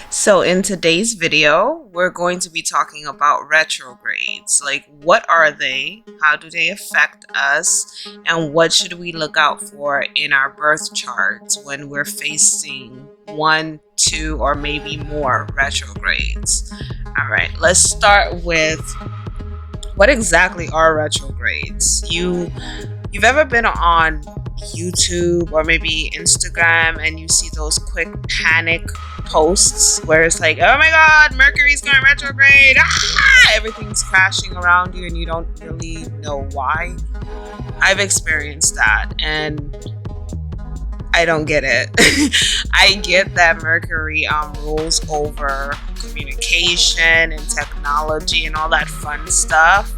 So in today's video, we're going to be talking about retrogrades. Like, what are they? How do they affect us? And what should we look out for in our birth charts when we're facing one, two, or maybe more retrogrades? All right, let's start with what exactly are retrogrades? You've ever been on YouTube or maybe Instagram and you see those quick panic posts where it's like, oh my god, Mercury's going retrograde, everything's crashing around you and you don't really know why. I've experienced that and I don't get it. I get that Mercury rules over communication and technology and all that fun stuff,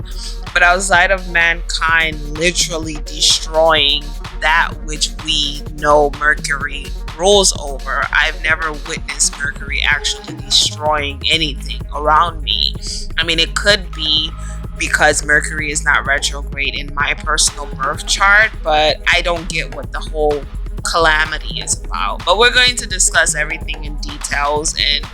but outside of mankind literally destroying that which we know Mercury rules over, I've never witnessed Mercury actually destroying anything around me. I mean, it could be because Mercury is not retrograde in my personal birth chart, but I don't get what the whole calamity is about. But we're going to discuss everything in details and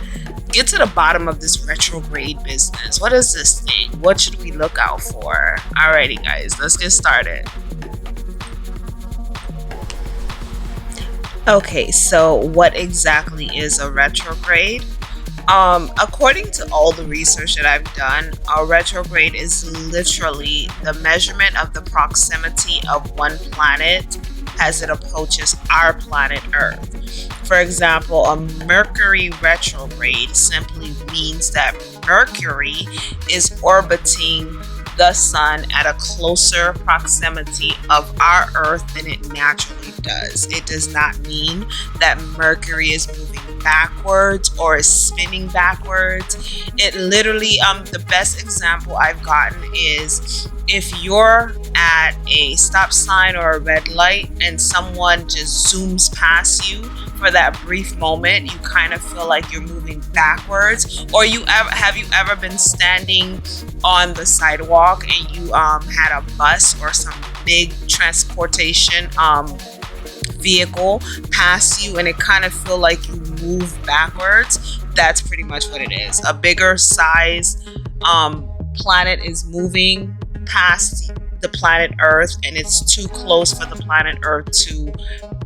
get to the bottom of this retrograde business. What is this thing? What should we look out for? Alrighty guys, let's get started. Okay, so what exactly is a retrograde? According to all the research that I've done, a retrograde is literally the measurement of the proximity of one planet as it approaches our planet Earth. For example, a Mercury retrograde simply means that Mercury is orbiting the sun at a closer proximity of our Earth than it naturally does. It does not mean that Mercury is moving backwards or is spinning backwards. It literally, the best example I've gotten is if you're at a stop sign or a red light and someone just zooms past you for that brief moment, you kind of feel like you're moving backwards. Or have you ever been standing on the sidewalk and you had a bus or some big transportation vehicle pass you and it kind of feel like you move backwards? That's pretty much what it is. A bigger size planet is moving past the planet Earth and it's too close for the planet Earth to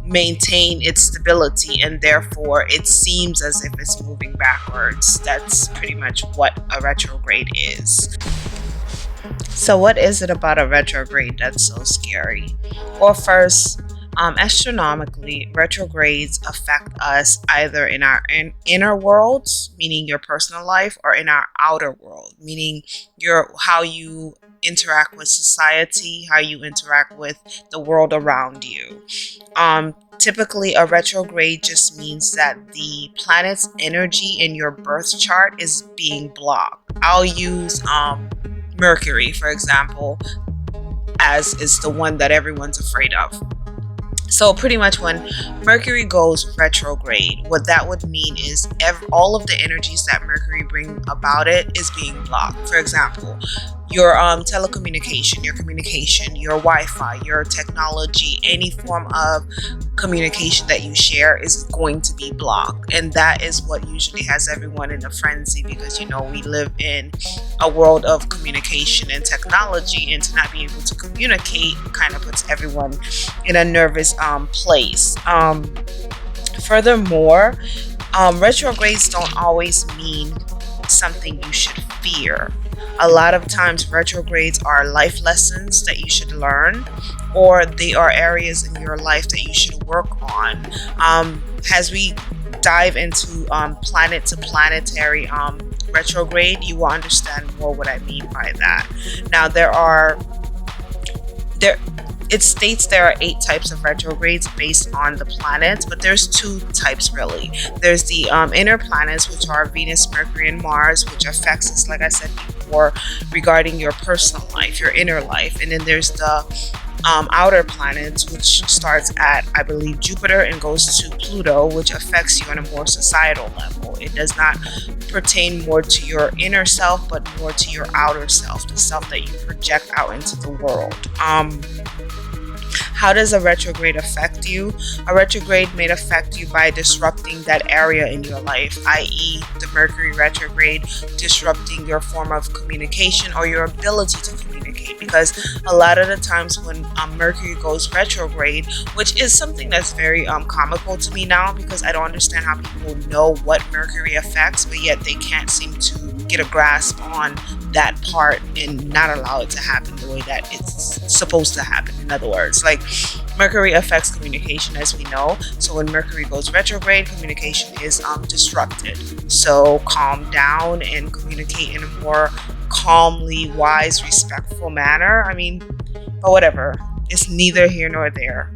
maintain its stability, and therefore it seems as if it's moving backwards. That's pretty much what a retrograde is. So what is it about a retrograde that's so scary? Well, first, astronomically, retrogrades affect us either in our inner worlds, meaning your personal life, or in our outer world, meaning how you interact with society, how you interact with the world around you. Typically, a retrograde just means that the planet's energy in your birth chart is being blocked. I'll use Mercury, for example, as is the one that everyone's afraid of. So pretty much when Mercury goes retrograde, what that would mean is all of the energies that Mercury bring about it is being blocked. For example, your telecommunication, your communication, your Wi-Fi, your technology, any form of communication that you share is going to be blocked. And that is what usually has everyone in a frenzy because, we live in a world of communication and technology, and to not be able to communicate kind of puts everyone in a nervous place. Furthermore, retrogrades don't always mean something you should fear. A lot of times retrogrades are life lessons that you should learn, or they are areas in your life that you should work on. As we dive into planet to planetary retrograde, you will understand more what I mean by that. Now it states there are 8 types of retrogrades based on the planets, but there's 2 types really. There's the inner planets, which are Venus, Mercury, and Mars, which affects us, like I said before, regarding your personal life, your inner life. And then there's the outer planets, which starts at, I believe, Jupiter and goes to Pluto, which affects you on a more societal level. It does not pertain more to your inner self, but more to your outer self, the self that you project out into the world. How does a retrograde affect you? A retrograde may affect you by disrupting that area in your life, i.e., the Mercury retrograde disrupting your form of communication or your ability to communicate. Because a lot of the times when Mercury goes retrograde, which is something that's very comical to me now, because I don't understand how people know what Mercury affects, but yet they can't seem to get a grasp on that part and not allow it to happen the way that it's supposed to happen. In other words, like, Mercury affects communication, as we know. So when Mercury goes retrograde, communication is disrupted. So calm down and communicate in a more calmly, wise, respectful manner. I mean, but whatever. It's neither here nor there.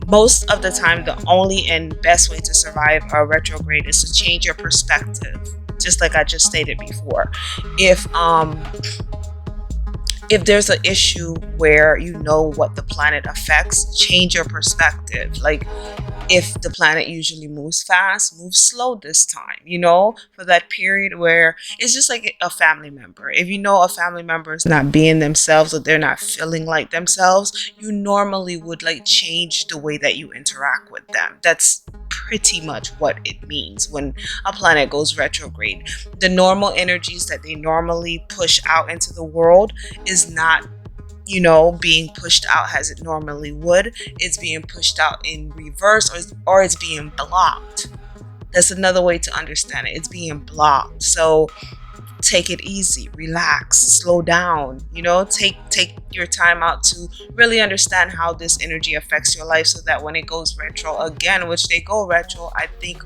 Most of the time, the only and best way to survive a retrograde is to change your perspective, just like I just stated before. If there's an issue where you know what the planet affects, change your perspective. Like, if the planet usually moves fast, move slow this time, for that period where it's just like a family member. If you know a family member is not being themselves or they're not feeling like themselves, you normally would like change the way that you interact with them. That's pretty much what it means when a planet goes retrograde. The normal energies that they normally push out into the world is not being pushed out as it normally would. It's being pushed out in reverse, or it's being blocked. That's another way to understand it. It's being blocked. So take it easy, relax, slow down, take your time out to really understand how this energy affects your life, so that when it goes retro again, which they go retro, I think,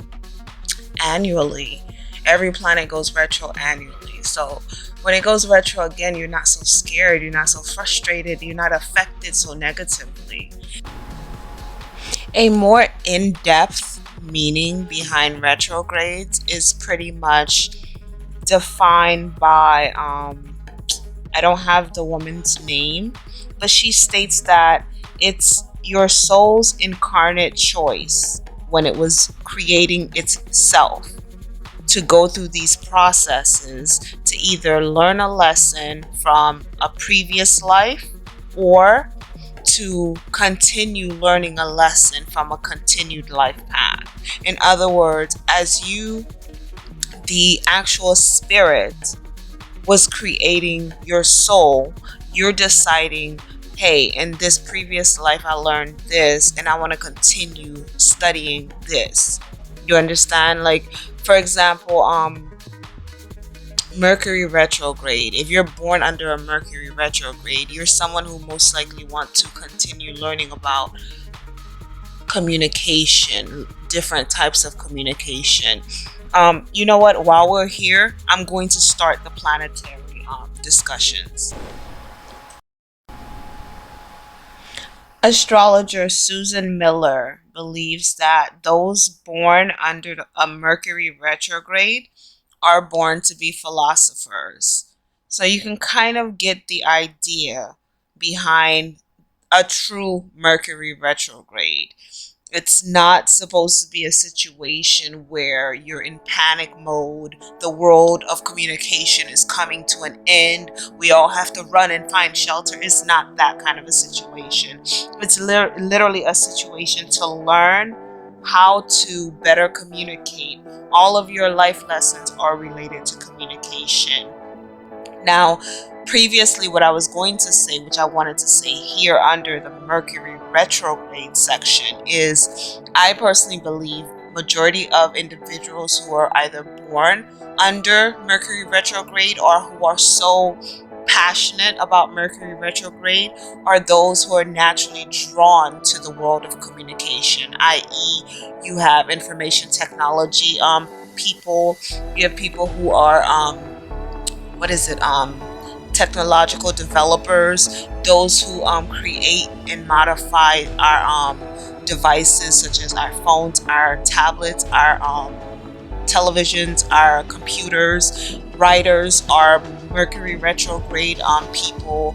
annually. Every planet goes retro annually. So when it goes retro again, you're not so scared, you're not so frustrated, you're not affected so negatively. A more in-depth meaning behind retrogrades is pretty much defined by, I don't have the woman's name, but she states that it's your soul's incarnate choice when it was creating itself to go through these processes to either learn a lesson from a previous life or to continue learning a lesson from a continued life path. In other words, as you, the actual spirit, was creating your soul, you're deciding, hey, in this previous life I learned this and I want to continue studying this. You understand? Like, for example, Mercury retrograde. If you're born under a Mercury retrograde, you're someone who most likely want to continue learning about communication, different types of communication. You know what? While we're here, I'm going to start the planetary discussions. Astrologer Susan Miller believes that those born under a Mercury retrograde are born to be philosophers. So you can kind of get the idea behind a true Mercury retrograde. It's not supposed to be a situation where you're in panic mode. The world of communication is coming to an end. We all have to run and find shelter. It's not that kind of a situation. It's literally a situation to learn how to better communicate. All of your life lessons are related to communication. Now, previously, what I was going to say, which I wanted to say here under the Mercury retrograde section, is I personally believe majority of individuals who are either born under Mercury retrograde or who are so passionate about Mercury retrograde are those who are naturally drawn to the world of communication, i.e., you have information technology people, you have people who are technological developers, those who create and modify our devices, such as our phones, our tablets, our televisions, our computers. Writers are Mercury retrograde people,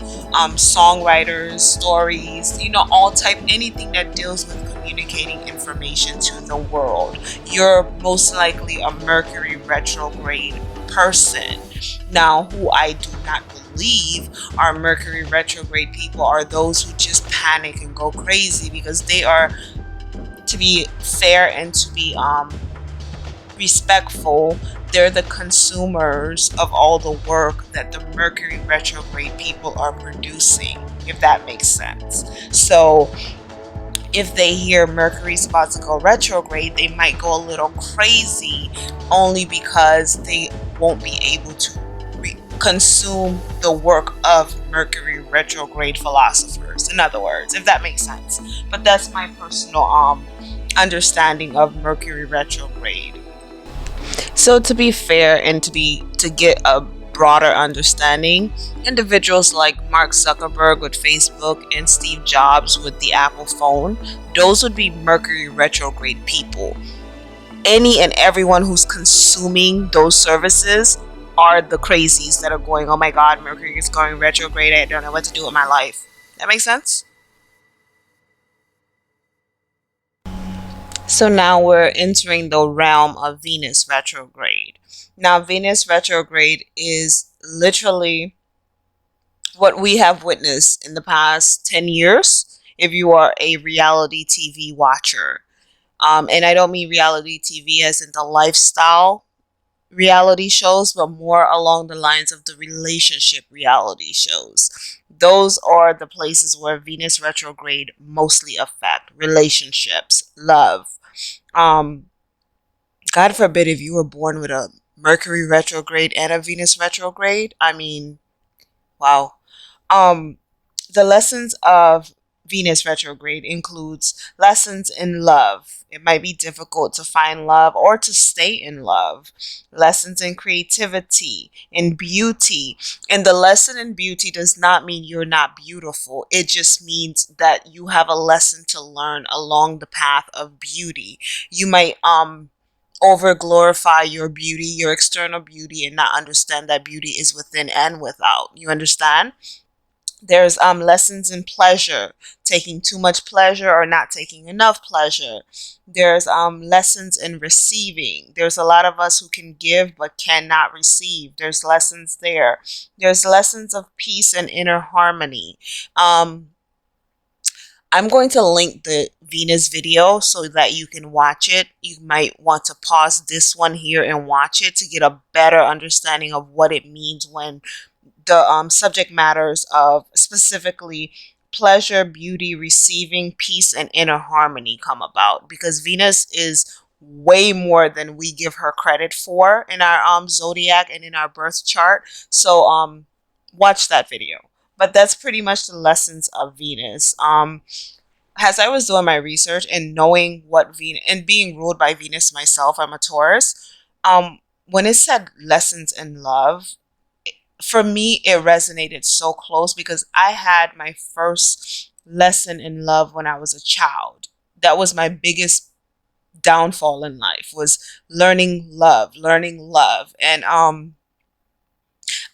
songwriters, stories, anything that deals with communicating information to the world. You're most likely a Mercury retrograde person. Now, who I do not believe are Mercury retrograde people are those who just panic and go crazy, because they are, to be fair and to be respectful, they're the consumers of all the work that the Mercury retrograde people are producing, if that makes sense. So if they hear Mercury's about to go retrograde, they might go a little crazy, only because they won't be able to consume the work of Mercury retrograde philosophers, in other words, if that makes sense. But that's my personal understanding of Mercury retrograde. So to be fair and to get a broader understanding, individuals like Mark Zuckerberg with Facebook and Steve Jobs with the Apple phone, those would be Mercury retrograde people. Any and everyone who's consuming those services are the crazies that are going, oh my god, Mercury is going retrograde, I don't know what to do with my life. That makes sense? So now we're entering the realm of Venus retrograde. Now, Venus retrograde is literally what we have witnessed in the past 10 years if you are a reality TV watcher. And I don't mean reality TV as in the lifestyle reality shows, but more along the lines of the relationship reality shows. Those are the places where Venus retrograde mostly affect relationships, love. Um, God forbid if you were born with a Mercury retrograde and a Venus retrograde. I mean, wow. Um, the lessons of Venus retrograde includes lessons in love. It might be difficult to find love or to stay in love. Lessons in creativity, in beauty. And the lesson in beauty does not mean you're not beautiful. It just means that you have a lesson to learn along the path of beauty. You might over glorify your beauty, your external beauty, and not understand that beauty is within and without. You understand? There's lessons in pleasure, taking too much pleasure or not taking enough pleasure. There's lessons in receiving. There's a lot of us who can give but cannot receive. There's lessons there. There's lessons of peace and inner harmony. I'm going to link the Venus video so that you can watch it. You might want to pause this one here and watch it to get a better understanding of what it means when the subject matters of specifically pleasure, beauty, receiving, peace, and inner harmony come about. Because Venus is way more than we give her credit for in our zodiac and in our birth chart. So watch that video. But that's pretty much the lessons of Venus. As I was doing my research and knowing what Venus and being ruled by Venus myself, I'm a Taurus. When it said lessons in love, for me, it resonated so close because I had my first lesson in love when I was a child. That was my biggest downfall in life, was learning love. And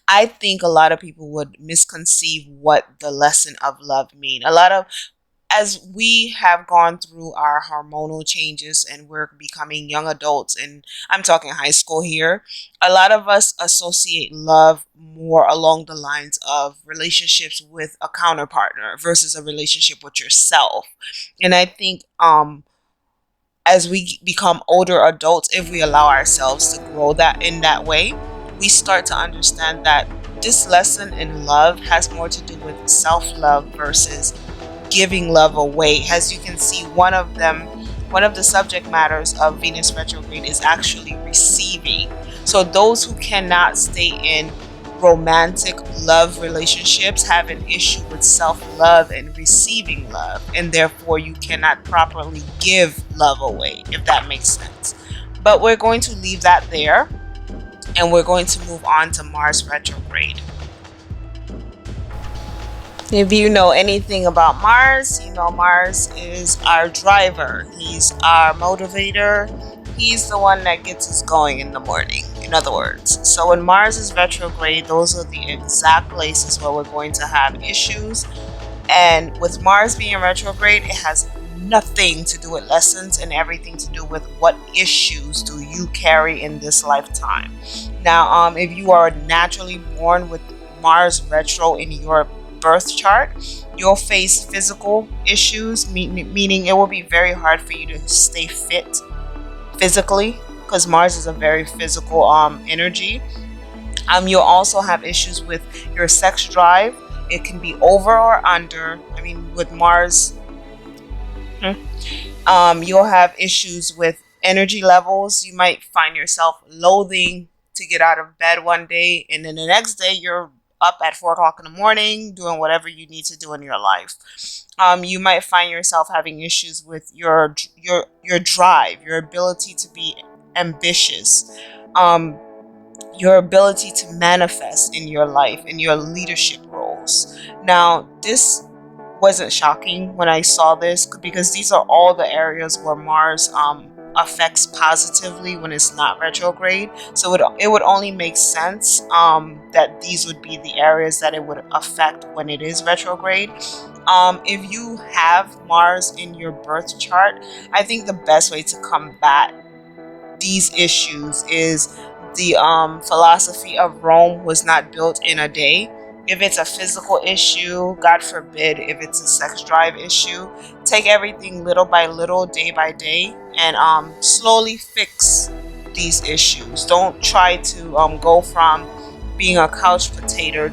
I think a lot of people would misconceive what the lesson of love mean. As we have gone through our hormonal changes and we're becoming young adults, and I'm talking high school here, a lot of us associate love more along the lines of relationships with a counterpartner versus a relationship with yourself. And I think as we become older adults, if we allow ourselves to grow that in that way, we start to understand that this lesson in love has more to do with self-love versus giving love away. As you can see, one of the subject matters of Venus retrograde is actually receiving. So those who cannot stay in romantic love relationships have an issue with self-love and receiving love, and therefore you cannot properly give love away, if that makes sense. But we're going to leave that there, and we're going to move on to Mars retrograde. If you know anything about Mars, you know Mars is our driver. He's our motivator. He's the one that gets us going in the morning, in other words. So when Mars is retrograde, those are the exact places where we're going to have issues. And with Mars being retrograde, it has nothing to do with lessons and everything to do with what issues do you carry in this lifetime. Now, if you are naturally born with Mars retro in your birth chart, you'll face physical issues, meaning it will be very hard for you to stay fit physically, because Mars is a very physical energy. You'll also have issues with your sex drive. It can be over or under. I mean, with Mars, you'll have issues with energy levels. You might find yourself loathing to get out of bed one day, and then the next day you're up at 4 o'clock in the morning doing whatever you need to do in your life. You might find yourself having issues with your drive, your ability to be ambitious, your ability to manifest in your life, in your leadership roles. Now, this wasn't shocking when I saw this, because these are all the areas where Mars affects positively when it's not retrograde. So it would only make sense that these would be the areas that it would affect when it is retrograde. If you have Mars in your birth chart, I think the best way to combat these issues is the philosophy of Rome was not built in a day. If it's a physical issue, God forbid, if it's a sex drive issue, take everything little by little, day by day, and slowly fix these issues. Don't try to go from being a couch potato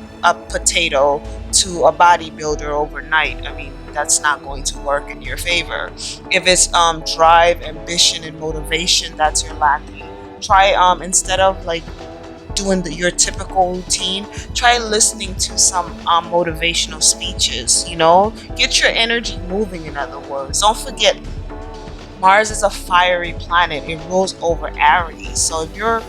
to a bodybuilder overnight. I mean, that's not going to work in your favor. If it's drive, ambition, and motivation that's your lacking, try instead of like doing your typical routine, try listening to some motivational speeches. Get your energy moving. In other words, don't forget, Mars is a fiery planet. It rules over Aries. So if you're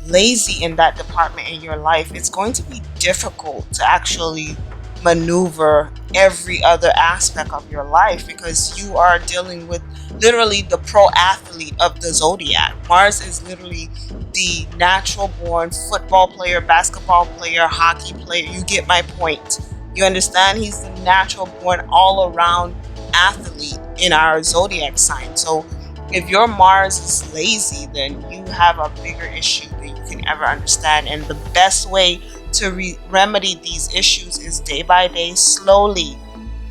lazy in that department in your life, it's going to be difficult to actually maneuver every other aspect of your life, because you are dealing with literally the pro athlete of the zodiac. Mars is literally the natural born football player, basketball player, hockey player. You get my point. You understand? He's the natural born all around athlete in our zodiac sign. So if your Mars is lazy, then you have a bigger issue than you can ever understand. And the best way to remedy these issues is day by day, slowly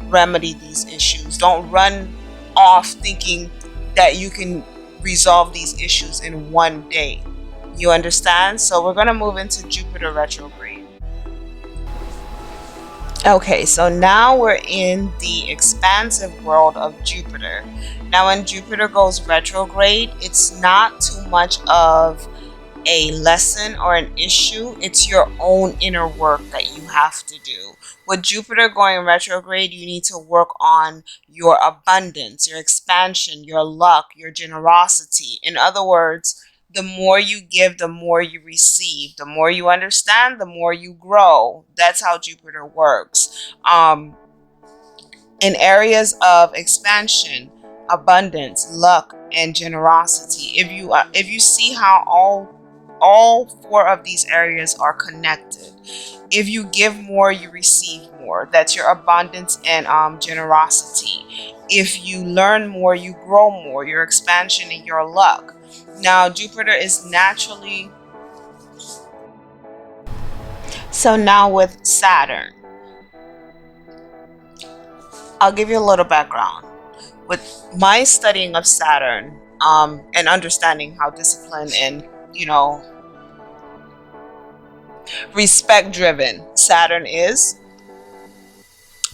remedy these issues. Don't run off thinking that you can resolve these issues in one day. You understand? So we're going to move into Jupiter retrograde. Okay, so now we're in the expansive world of Jupiter. Now, when Jupiter goes retrograde, it's not too much of a lesson or an issue. It's your own inner work that you have to do. With Jupiter going retrograde, you need to work on your abundance, your expansion, your luck, your generosity. In other words, the more you give, the more you receive. The more you understand, the more you grow. That's how Jupiter works. In areas of expansion, abundance, luck, and generosity, if you see how all four of these areas are connected. If you give more, you receive more. That's your abundance and generosity. If you learn more, you grow more. Your expansion and your luck. Now, Jupiter is naturally... So now with Saturn, I'll give you a little background. With my studying of Saturn and understanding how discipline and, respect driven Saturn is,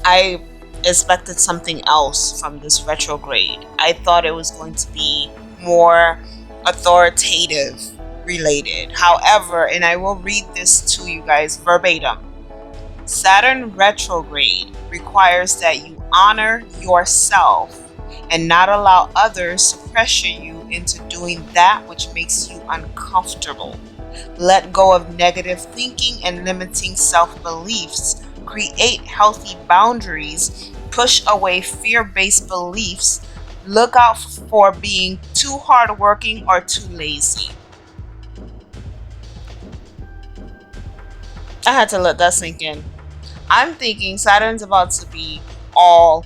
I expected something else from this retrograde. I thought it was going to be more authoritative related. However, and I will read this to you guys verbatim, Saturn retrograde requires that you honor yourself and not allow others to pressure you into doing that which makes you uncomfortable. Let go of negative thinking and limiting self-beliefs. Create healthy boundaries. Push away fear-based beliefs. Look out for being too hardworking or too lazy. I had to let that sink in. I'm thinking Saturn's about to be all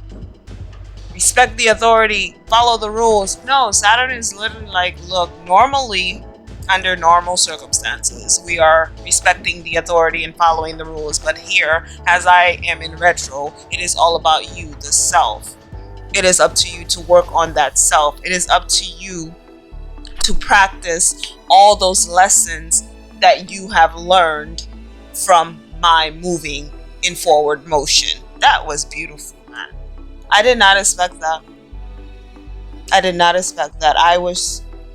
respect the authority, follow the rules. No, Saturn is literally like, look, normally, under normal circumstances, we are respecting the authority and following the rules. But here, as I am in retro, it is all about you, the self. It is up to you to work on that self. It is up to you to practice all those lessons that you have learned from my moving in forward motion. That was beautiful, man. I did not expect that. I did not expect that.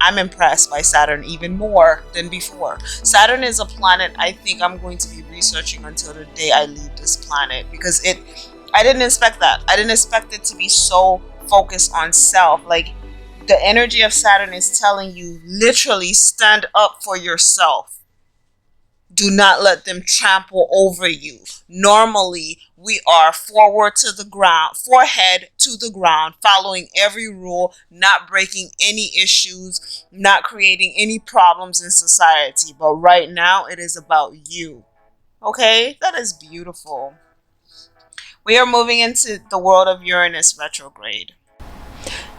I'm impressed by Saturn even more than before. Saturn is a planet I think I'm going to be researching until the day I leave this planet, because I didn't expect that. I didn't expect it to be so focused on self. Like, the energy of Saturn is telling you literally stand up for yourself. Do not let them trample over you. Normally, we are forward to the ground, forehead to the ground, following every rule, not breaking any issues, not creating any problems in society. But right now, it is about you. Okay? That is beautiful. We are moving into the world of Uranus retrograde.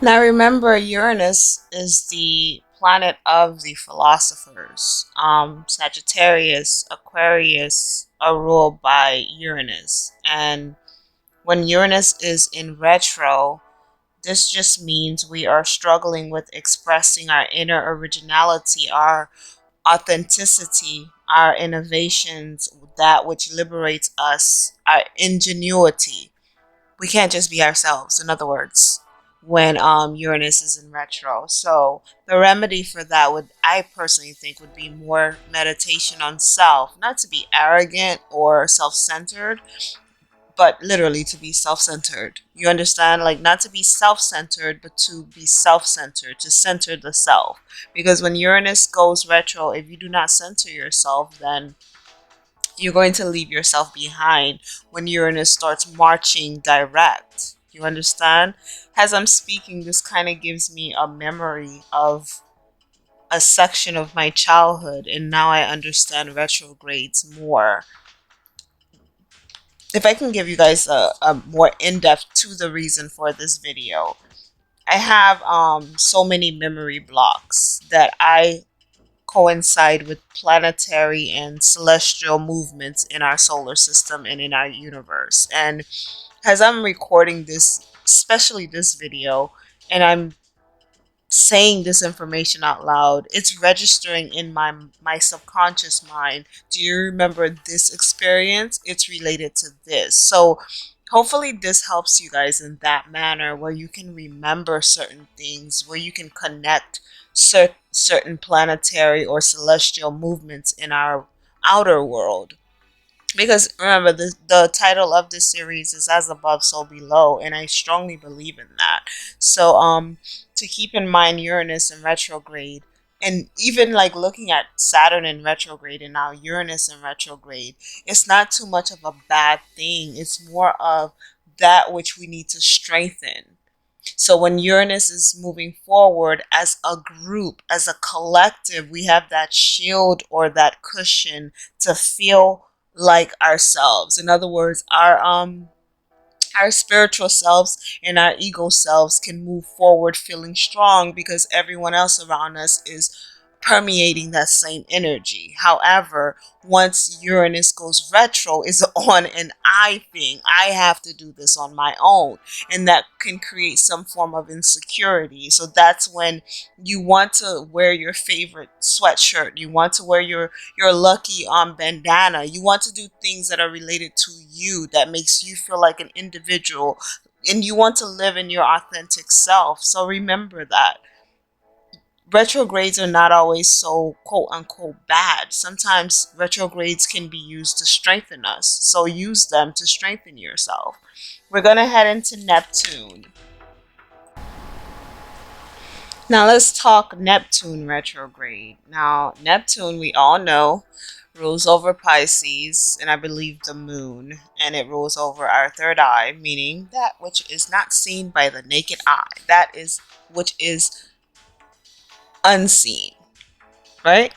Now remember, Uranus is the planet of the philosophers. Sagittarius, Aquarius are ruled by Uranus. And when Uranus is in retro, this just means we are struggling with expressing our inner originality, our authenticity, our innovations, that which liberates us, our ingenuity. We can't just be ourselves, in other words, when Uranus is in retro. So the remedy for that would, I personally think, would be more meditation on self, not to be arrogant or self-centered, but literally to be self-centered. You understand? Like, not to be self-centered, but to be self-centered, to center the self. Because when Uranus goes retro, if you do not center yourself, then you're going to leave yourself behind when Uranus starts marching direct. You understand? As I'm speaking, this kind of gives me a memory of a section of my childhood, and now I understand retrogrades more. If I can give you guys a more in-depth to the reason for this video, I have so many memory blocks that I coincide with planetary and celestial movements in our solar system and in our universe. And as I'm recording this, especially this video, and I'm saying this information out loud, it's registering in my subconscious mind. Do you remember this experience? It's related to this. So hopefully this helps you guys in that manner, where you can remember certain things, where you can connect certain planetary or celestial movements in our outer world. Because remember, the title of this series is As Above, So Below, and I strongly believe in that. So to keep in mind Uranus in retrograde, and even like looking at Saturn in retrograde and now Uranus in retrograde, it's not too much of a bad thing. It's more of that which we need to strengthen. So when Uranus is moving forward as a group, as a collective, we have that shield or that cushion to feel like ourselves. In other words, our spiritual selves and our ego selves can move forward feeling strong because everyone else around us is permeating that same energy. However, once Uranus goes retro, is on an I thing. I have to do this on my own. And that can create some form of insecurity. So that's when you want to wear your favorite sweatshirt. You want to wear your lucky bandana. You want to do things that are related to you, that makes you feel like an individual. And you want to live in your authentic self. So remember that retrogrades are not always so quote unquote bad. Sometimes retrogrades can be used to strengthen us. So use them to strengthen yourself. We're going to head into Neptune. Now let's talk Neptune retrograde. Now, Neptune, we all know, rules over Pisces and I believe the moon, and it rules over our third eye, meaning that which is not seen by the naked eye. That is which is unseen, right?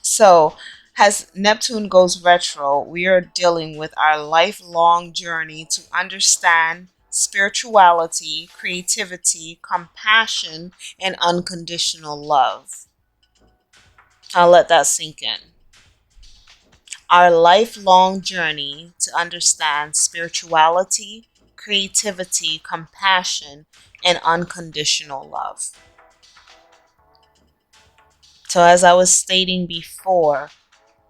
So, as Neptune goes retro, we are dealing with our lifelong journey to understand spirituality, creativity, compassion, and unconditional love. I'll let that sink in. Our lifelong journey to understand spirituality, creativity, compassion, and unconditional love. So, as I was stating before,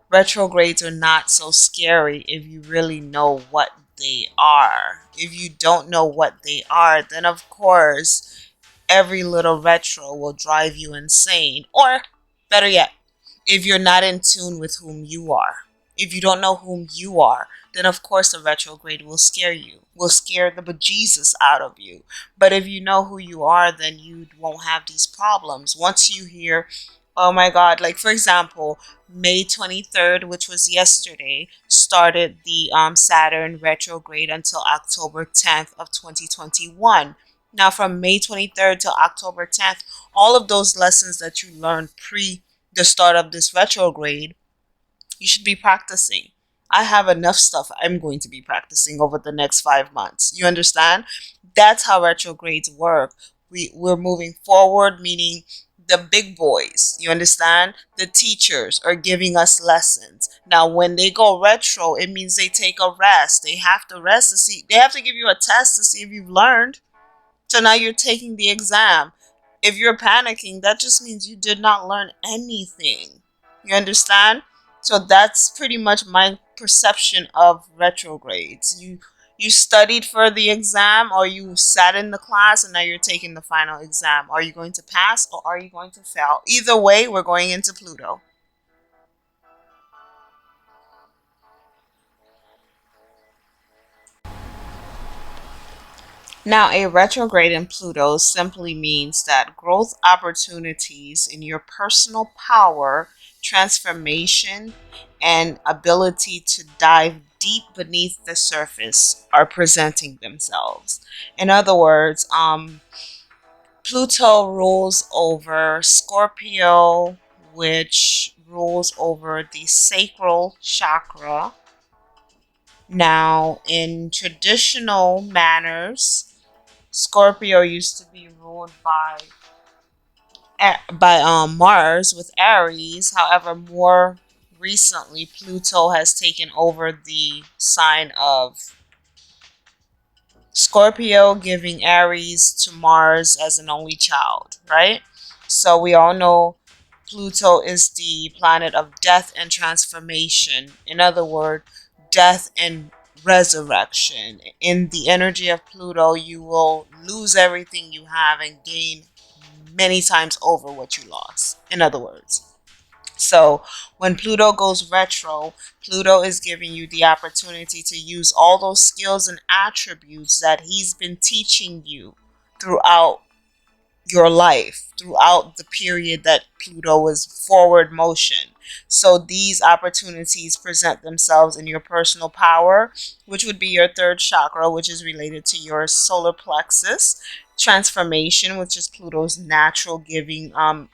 retrogrades are not so scary if you really know what they are. If you don't know what they are, then of course, every little retro will drive you insane. Or, better yet, if you're not in tune with whom you are. If you don't know whom you are, then of course a retrograde will scare you, will scare the bejesus out of you. But if you know who you are, then you won't have these problems. Once you hear, oh my God, like for example, May 23rd, which was yesterday, started the Saturn retrograde until October 10th of 2021. Now, from May 23rd to October 10th, all of those lessons that you learned pre the start of this retrograde, you should be practicing. I have enough stuff I'm going to be practicing over the next 5 months. You understand? That's how retrogrades work. We're moving forward, meaning the big boys, you understand? The teachers are giving us lessons. Now, when they go retro, it means they take a rest. They have to rest to see, they have to give you a test to see if you've learned. So now you're taking the exam. If you're panicking, that just means you did not learn anything. You understand? So that's pretty much my perception of retrogrades. You studied for the exam, or you sat in the class and now you're taking the final exam. Are you going to pass or are you going to fail? Either way, we're going into Pluto. Now, a retrograde in Pluto simply means that growth opportunities in your personal power, transformation, and ability to dive deep beneath the surface are presenting themselves. In other words, Pluto rules over Scorpio, which rules over the sacral chakra. Now, in traditional manners, Scorpio used to be ruled by Mars with Aries. However, more recently, Pluto has taken over the sign of Scorpio, giving Aries to Mars as an only child, right? So we all know Pluto is the planet of death and transformation. In other words, death and resurrection. In the energy of Pluto, you will lose everything you have and gain many times over what you lost. In other words. So when Pluto goes retro, Pluto is giving you the opportunity to use all those skills and attributes that he's been teaching you throughout your life, throughout the period that Pluto was forward motion. So these opportunities present themselves in your personal power, which would be your third chakra, which is related to your solar plexus, transformation, which is Pluto's natural giving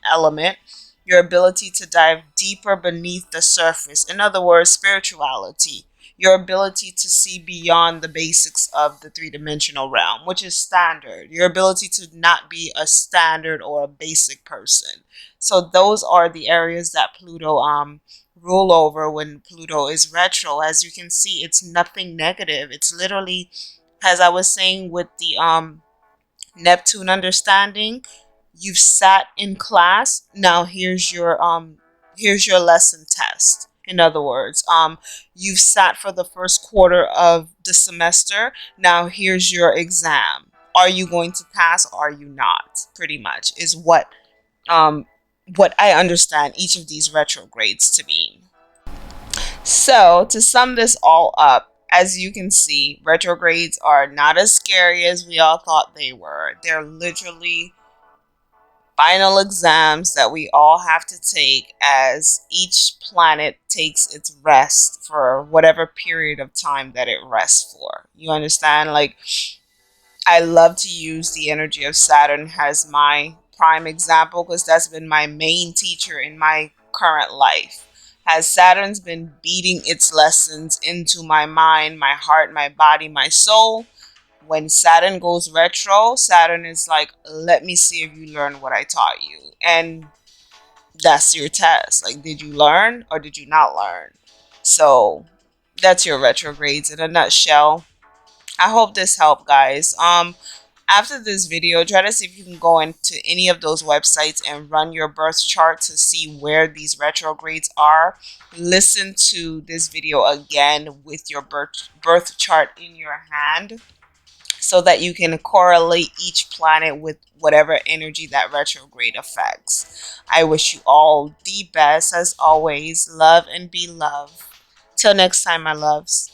element, your ability to dive deeper beneath the surface. In other words, spirituality, your ability to see beyond the basics of the three-dimensional realm, which is standard, your ability to not be a standard or a basic person. So those are the areas that Pluto rule over when Pluto is retro. As you can see, it's nothing negative. It's literally, as I was saying with the Neptune understanding, you've sat in class. Now here's your lesson test. In other words, you've sat for the first quarter of the semester. Now here's your exam. Are you going to pass or are you not? Pretty much is um what I understand each of these retrogrades to mean. So, to sum this all up, as you can see, retrogrades are not as scary as we all thought they were. They're literally final exams that we all have to take as each planet takes its rest for whatever period of time that it rests for. You understand? Like, I love to use the energy of Saturn as my prime example because that's been my main teacher in my current life. As Saturn's been beating its lessons into my mind, my heart, my body, my soul, When Saturn goes retro, Saturn is like, let me see if you learn what I taught you. And that's your test. Like, did you learn or did you not learn? So that's your retrogrades in a nutshell. I hope this helped, guys. After this video, try to see if you can go into any of those websites and run your birth chart to see where these retrogrades are. Listen to this video again with your birth chart in your hand so that you can correlate each planet with whatever energy that retrograde affects. I wish you all the best as always. Love and be loved. Till next time, my loves.